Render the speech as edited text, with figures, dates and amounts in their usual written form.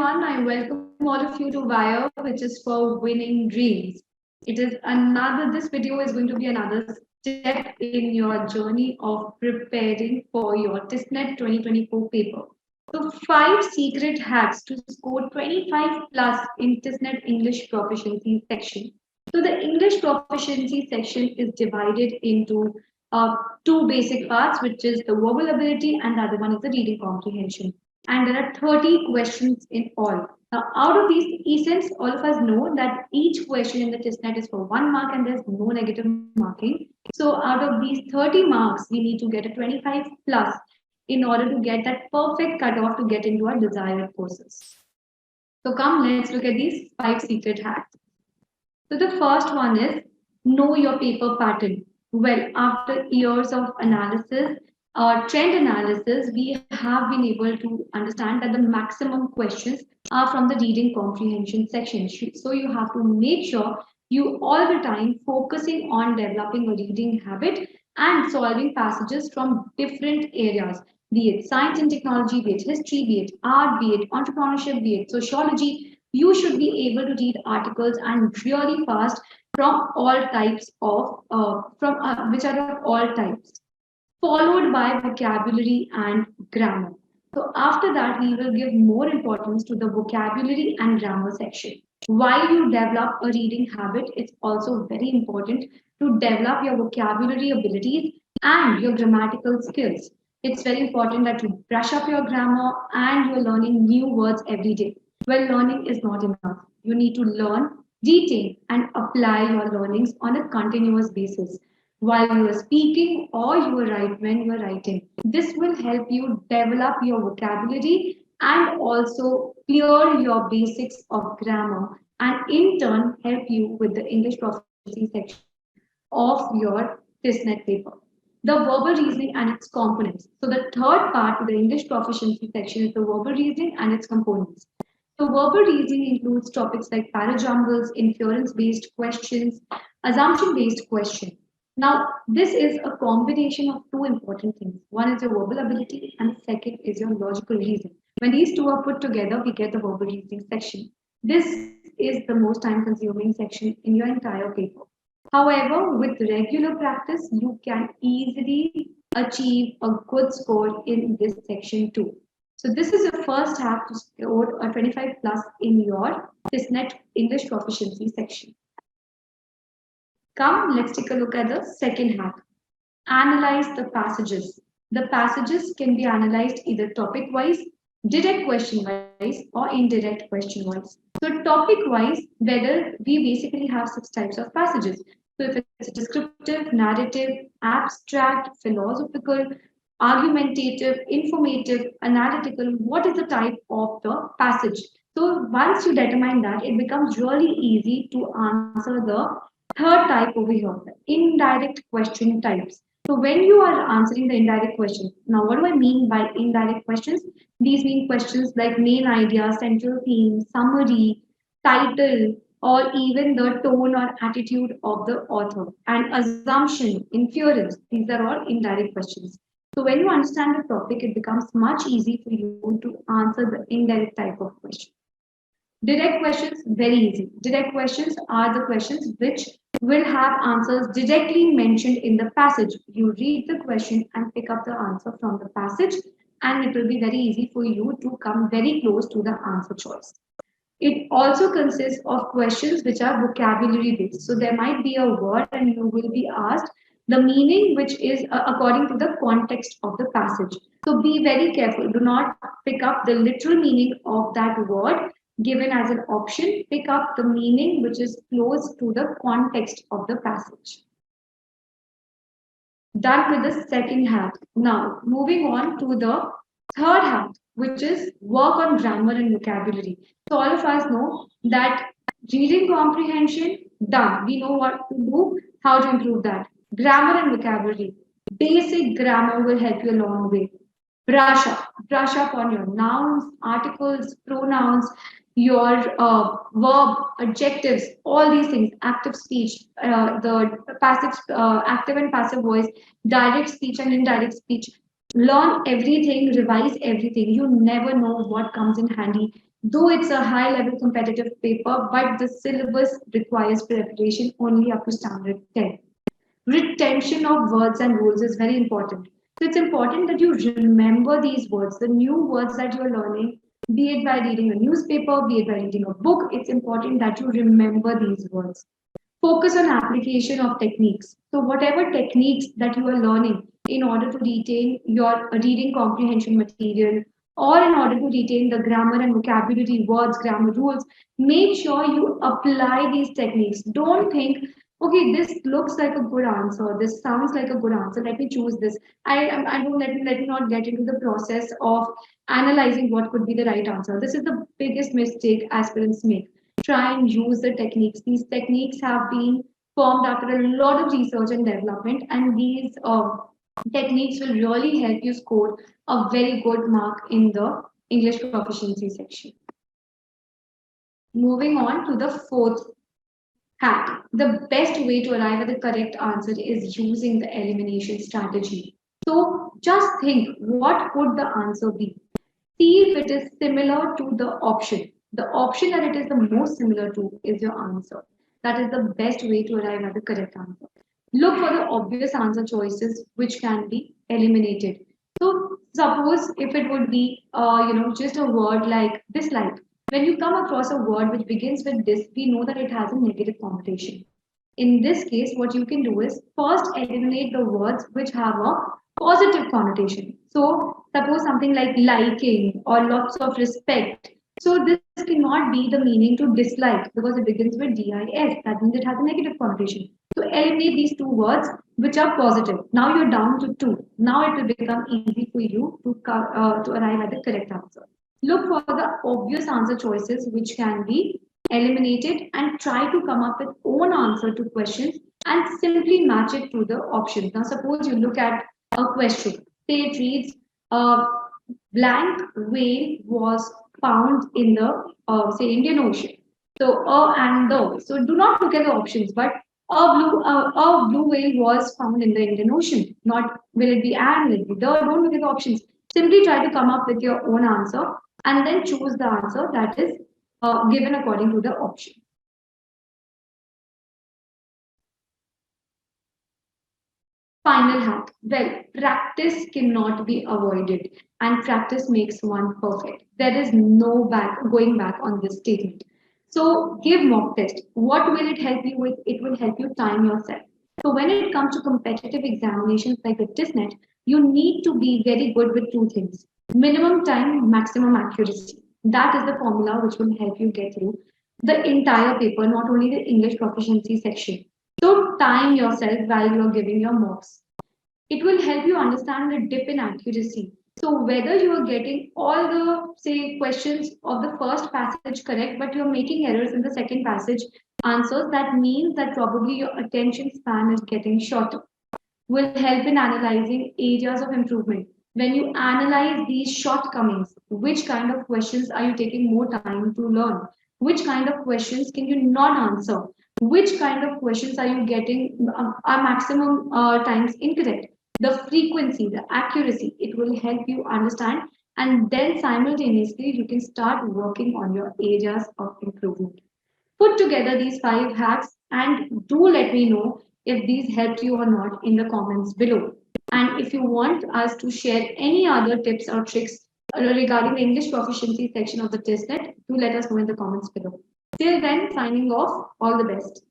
everyone. I welcome all of you to VAIR, which is for winning dreams. This video is going to be another step in your journey of preparing for your TISSNET 2024 paper. So, 5 secret hacks to score 25 plus in TISSNET English Proficiency section. So, the English Proficiency section is divided into two basic parts, which is the verbal ability and the other one is the reading comprehension. And there are 30 questions in all. Now, out of these, since all of us know that each question in the TISSNET is for 1 mark and there's no negative marking. So, out of these 30 marks, we need to get a 25 plus in order to get that perfect cutoff to get into our desired courses. So, come, let's look at these 5 secret hacks. So, the first one is know your paper pattern. Well, after years of analysis, trend analysis, we have been able to understand that the maximum questions are from the reading comprehension section. So you have to make sure you all the time focusing on developing a reading habit and solving passages from different areas, be it science and technology, be it history, be it art, be it entrepreneurship, be it sociology. You should be able to read articles and really fast from all types of which are of all types, followed by vocabulary and grammar. So after that, we will give more importance to the vocabulary and grammar section. While you develop a reading habit, it's also very important to develop your vocabulary abilities and your grammatical skills. It's very important that you brush up your grammar and you're learning new words every day. Well, learning is not enough. You need to learn, retain, and apply your learnings on a continuous basis while you are speaking or when you are writing. This will help you develop your vocabulary and also clear your basics of grammar and in turn help you with the English proficiency section of your TISSNET paper. The verbal reasoning and its components. So the third part of the English proficiency section is the verbal reasoning and its components. So verbal reasoning includes topics like parajumbles, inference-based questions, assumption-based questions. Now, this is a combination of two important things. One is your verbal ability and the second is your logical reasoning. When these two are put together, we get the verbal reasoning section. This is the most time-consuming section in your entire paper. However, with regular practice, you can easily achieve a good score in this section too. So this is your first hack to score a 25 plus in your TISSNET English Proficiency section. Come, let's take a look at the second hack. Analyze the passages. The passages can be analyzed either topic-wise, direct question-wise, or indirect question-wise. So topic-wise, whether we basically have 6 types of passages. So if it's descriptive, narrative, abstract, philosophical, argumentative, informative, analytical, what is the type of the passage? So once you determine that, it becomes really easy to answer the third type over here, the indirect question types. So when you are answering the indirect questions, now what do I mean by indirect questions? These mean questions like main idea, central theme, summary, title, or even the tone or attitude of the author. And assumption, inference, these are all indirect questions. So when you understand the topic, it becomes much easier for you to answer the indirect type of question. Direct questions, very easy. Direct questions are the questions which will have answers directly mentioned in the passage. You read the question and pick up the answer from the passage, and it will be very easy for you to come very close to the answer choice. It also consists of questions which are vocabulary based. So there might be a word and you will be asked the meaning which is according to the context of the passage. So be very careful. Do not pick up the literal meaning of that word given as an option. Pick up the meaning which is close to the context of the passage. Done with the second hack. Now, moving on to the third hack, which is work on grammar and vocabulary. So all of us know that reading comprehension, done. We know what to do, how to improve that. Grammar and vocabulary. Basic grammar will help you a long way. Brush up on your nouns, articles, pronouns, your verb, adjectives, all these things, active speech, the passive, active and passive voice, direct speech and indirect speech. Learn everything, revise everything. You never know what comes in handy Though it's a high-level competitive paper, but the syllabus requires preparation only up to standard 10. Retention of words and rules is very important. So it's important that you remember these words, the new words that you're learning, be it by reading a newspaper, be it by reading a book. It's important that you remember these words. Focus on application of techniques. So whatever techniques that you are learning in order to retain your reading comprehension material or in order to retain the grammar and vocabulary words, grammar rules, make sure you apply these techniques. Don't think, okay, this looks like a good answer. This sounds like a good answer. Let me choose this. I don't let me not get into the process of analyzing what could be the right answer. This is the biggest mistake aspirants make. Try and use the techniques. These techniques have been formed after a lot of research and development, and these techniques will really help you score a very good mark in the English proficiency section. Moving on to the fourth hack. The best way to arrive at the correct answer is using the elimination strategy. So just think, what could the answer be? See if it is similar to the option. The option that it is the most similar to is your answer. That is the best way to arrive at the correct answer. Look for the obvious answer choices which can be eliminated. So suppose if it would be, just a word like dislike. When you come across a word which begins with this, we know that it has a negative connotation. In this case, what you can do is first eliminate the words which have a positive connotation. So suppose something like liking or lots of respect. So this cannot be the meaning to dislike because it begins with dis. That means it has a negative connotation. So eliminate these two words which are positive. Now you're down to two. Now it will become easy for you to arrive at the correct answer. Look for the obvious answer choices which can be eliminated and try to come up with own answer to questions and simply match it to the options. Now suppose you look at a question. Say it reads, blank whale was found in the say Indian Ocean. So and the. So do not look at the options, but a blue whale was found in the Indian Ocean. Not will it be and will it be the. Don't look at the options. Simply try to come up with your own answer and then choose the answer that is given according to the option. Final hack. Well, practice cannot be avoided, and practice makes one perfect. There is no going back on this statement. So give mock test. What will it help you with? It will help you time yourself. So when it comes to competitive examinations like the TISSNET, you need to be very good with two things: minimum time, maximum accuracy. That is the formula which will help you get through the entire paper, not only the English proficiency section. So time yourself while you are giving your mocks. It will help you understand the dip in accuracy. So whether you are getting all the say questions of the first passage correct, but you're making errors in the second passage answers, that means that probably your attention span is getting shorter. Will help in analyzing areas of improvement. When you analyze these shortcomings, which kind of questions are you taking more time to learn? Which kind of questions can you not answer? Which kind of questions are you getting are maximum times incorrect? The frequency, the accuracy, it will help you understand, and then simultaneously you can start working on your areas of improvement. Put together these 5 hacks and do let me know if these helped you or not in the comments below. And if you want us to share any other tips or tricks regarding the English proficiency section of the TISSNET, do let us know in the comments below. Till then, signing off, all the best.